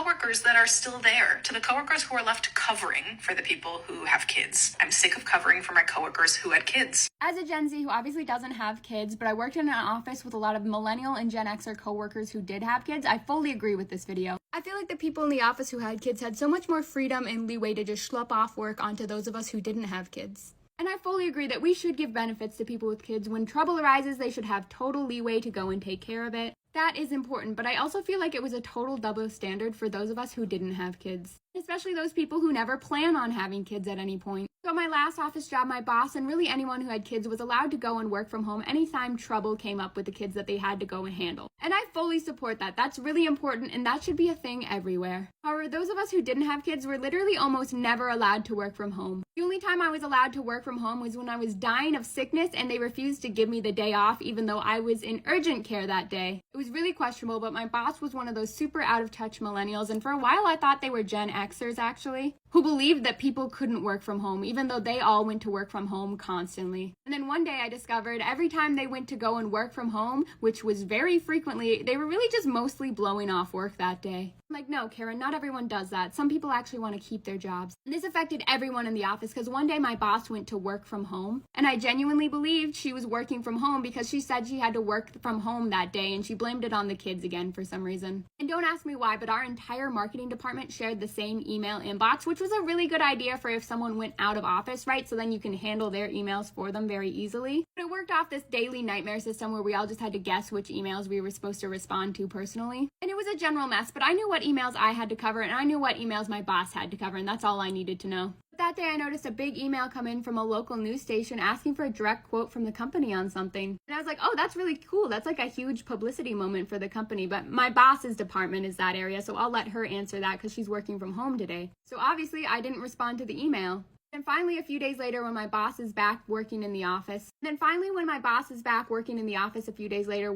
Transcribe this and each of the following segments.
coworkers that are still there, to the coworkers who are left covering for the people who have kids. I'm sick of covering for my coworkers who had kids. As a Gen Z who obviously doesn't have kids, but I worked in an office with a lot of millennial and Gen Xer coworkers who did have kids, I fully agree with this video. I feel like the people in the office who had kids had so much more freedom and leeway to just schlep off work onto those of us who didn't have kids. And I fully agree that we should give benefits to people with kids. When trouble arises, they should have total leeway to go and take care of it. That is important, but I also feel like it was a total double standard for those of us who didn't have kids, especially those people who never plan on having kids at any point. So at my last office job, my boss and really anyone who had kids was allowed to go and work from home anytime trouble came up with the kids that they had to go and handle. And I fully support that. That's really important, and that should be a thing everywhere. However, those of us who didn't have kids were literally almost never allowed to work from home. The only time I was allowed to work from home was when I was dying of sickness and they refused to give me the day off even though I was in urgent care that day. It was really questionable, but my boss was one of those super out of touch millennials, and for a while I thought they were Gen Xers actually, who believed that people couldn't work from home even though they all went to work from home constantly. And then one day I discovered every time they went to go and work from home, which was very frequently, they were really just mostly blowing off work that day. I'm like, no, Karen, not everyone does that. Some people actually want to keep their jobs. And this affected everyone in the office because one day my boss went to work from home, and I genuinely believed she was working from home because she said she had to work from home that day, and she blamed it on the kids again for some reason. And don't ask me why, but our entire marketing department shared the same email inbox, which was a really good idea for if someone went out of office, right? So then you can handle their emails for them very easily. But it worked off this daily nightmare system where we all just had to guess which emails we were supposed to respond to personally. And it was a general mess, but I knew what emails I had to cover, and I knew what emails my boss had to cover, and that's all I needed to know. But that day I noticed a big email come in from a local news station asking for a direct quote from the company on something. And I was like, oh, that's really cool. That's like a huge publicity moment for the company. But my boss's department is that area, so I'll let her answer that because she's working from home today. So obviously I didn't respond to the email. And finally, a few days later, when my boss is back working in the office,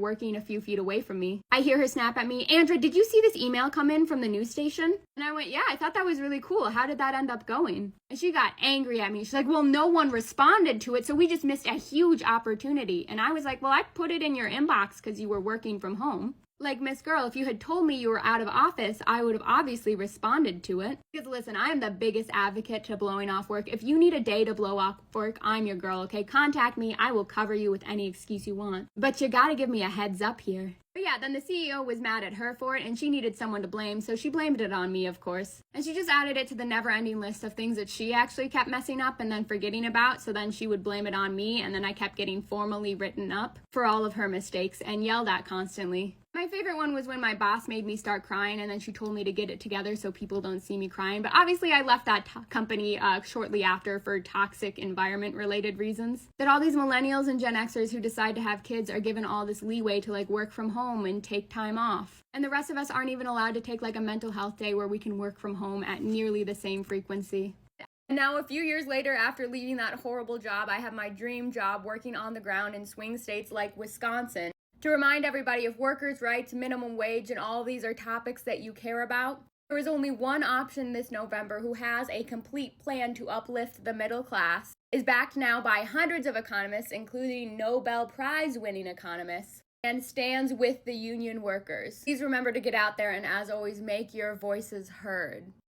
working a few feet away from me, I hear her snap at me, Andra, did you see this email come in from the news station? And I went, yeah, I thought that was really cool. How did that end up going? And she got angry at me. She's like, well, no one responded to it, so we just missed a huge opportunity. And I was like, well, I put it in your inbox because you were working from home. Like, Miss Girl, if you had told me you were out of office, I would have obviously responded to it. Because listen, I am the biggest advocate to blowing off work. If you need a day to blow off work, I'm your girl, okay? Contact me. I will cover you with any excuse you want. But you gotta give me a heads up here. But yeah, then the CEO was mad at her for it, and she needed someone to blame, so she blamed it on me, of course. And she just added it to the never-ending list of things that she actually kept messing up and then forgetting about, so then she would blame it on me, and then I kept getting formally written up for all of her mistakes and yelled at constantly. My favorite one was when my boss made me start crying, and then she told me to get it together so people don't see me crying. But obviously I left that company shortly after for toxic environment-related reasons. That all these millennials and Gen Xers who decide to have kids are given all this leeway to like work from home and take time off. And the rest of us aren't even allowed to take like a mental health day where we can work from home at nearly the same frequency. And now a few years later, after leaving that horrible job, I have my dream job working on the ground in swing states like Wisconsin. To remind everybody of workers' rights, minimum wage, and all of these are topics that you care about, there is only one option this November who has a complete plan to uplift the middle class, is backed now by hundreds of economists, including Nobel Prize-winning economists, and stands with the union workers. Please remember to get out there and, as always, make your voices heard.